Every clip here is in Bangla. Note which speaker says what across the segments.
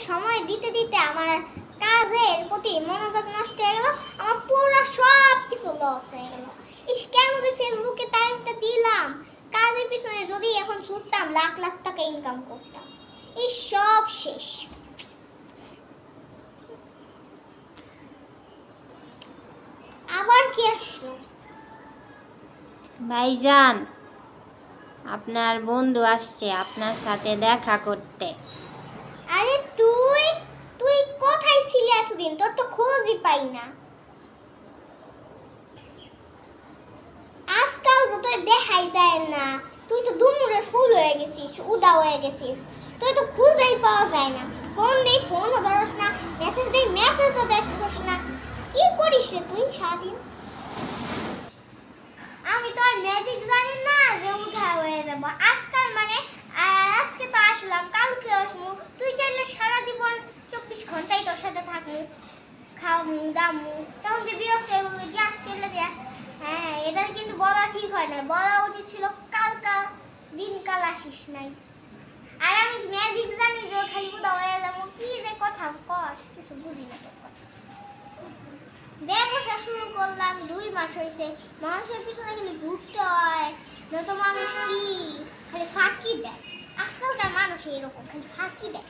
Speaker 1: সময় দিতে দিতে আমার কাজের প্রতি মনোযোগ নষ্ট হয়ে গেল, আমার পুরো সব কিছু লস হয়ে গেল। কেন যে ফেসবুকে টাইমটা দিলাম, কাজের পিছনে যদি এখন ছুটতাম লাখ লাখ টাকা ইনকাম করতাম। এই সব শেষ। আবার কি আসলো?
Speaker 2: ভাইজান, আপনার বন্ধু আসছে আপনার সাথে দেখা করতে।
Speaker 1: আরে তুই তুই কোথায় ছিলি এতদিন? তোর তো খোঁজই পাই না। আজকাল তো তুই দেখাই যায় না। তুই তো দুমুরের ফুল হয়ে গেছিস, উদা হয়ে গেছিস। তুই তো খুঁজেই পাওয়া যায় না। ফোন দেই ফোনও ধরস না, মেসেজ দেই মেসেজও দেখছিস না। কি করিস রে তুই সারাদিন? আমি তো আর ম্যাজিক জানি না যে উঠা হয়ে যাব। আজকাল মানে আজকে তো আসলাম, কালকে আসবো। তুই চাইলে সারা জীবন 24 ঘন্টাই তোর সাথে থাকবো, খাওয়ামু দামু। তখন যে বিরক্ত হয়ে বলবি যা চলে যা। হ্যাঁ, এদের কিন্তু বলা ঠিক হয় না। বলা উচিত ছিল কালকা দিনকাল আসিস নাই। আর আমি ম্যাজিক জানি যে খালি কোথাও হয়ে যাবো। কি যে কথা কস, কিছু বুঝি না তোর কথা। ব্যবসা শুরু করলাম 2 মাস হয়েছে। মানুষের পিছনে কিন্তু ঘুরতে হয়, যত মানুষ কি খালি ফাঁকি দেয়। আজকালকার মানুষ এরকম খালি ফাঁকি দেয়,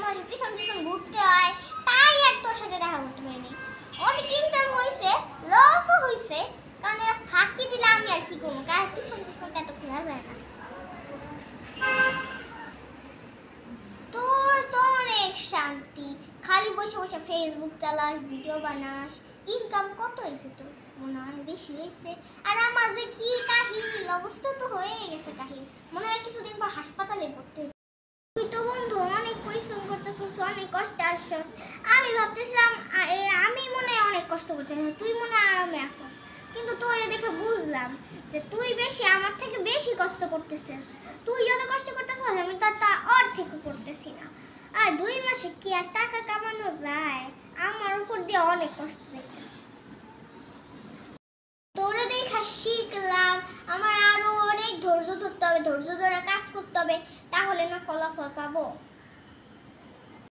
Speaker 1: মানুষের পিছন পিছন ঘুরতে হয়। তাই আর তোর সাথে দেখা করতে পারিনি। অনেক ইনকাম হয়েছে, লসও হয়েছে, কারণ এরা ফাঁকি দিলে আমি আর কি করবো? কার পিছন পিছন এত খোলা যায় না। তোর তো অনেক শান্তি, খালি বসে বসে ফেসবুক চালাস, ভিডিও বানাস। ইনকাম কত হয়েছে তোর? মনে হয় বেশি হয়েছে। আর আমার যে কি কাহিল অবস্থা তো হয়ে গেছে কাহিল। মনে হয় কিছুদিন পর হাসপাতালে পড়তে। তুই তো বন্ধু অনেক পরিশ্রম করতেছিস, অনেক কষ্টে আসছিস। আমি ভাবতেছিলাম আমি মনে হয় অনেক কষ্ট করতেছি, তুই মনে হয় আরামে আসিস। কিন্তু তোরে দেখে বুঝলাম যে তুই বেশি আমার থেকে বেশি কষ্ট করতেছিস। তুই যত কষ্ট করতেছিস আমি তো তা অর্ধেক করতেছি না। আর 2 মাসে কি আর টাকা কামানো যায়? আমার উপর দিয়ে অনেক কষ্ট দেখতেছি। তোরে দেখা শিখলাম আমার আরো অনেক ধৈর্য ধরতে হবে, ধৈর্য ধরে কাজ করতে হবে, তাহলে না ফলাফল পাবো।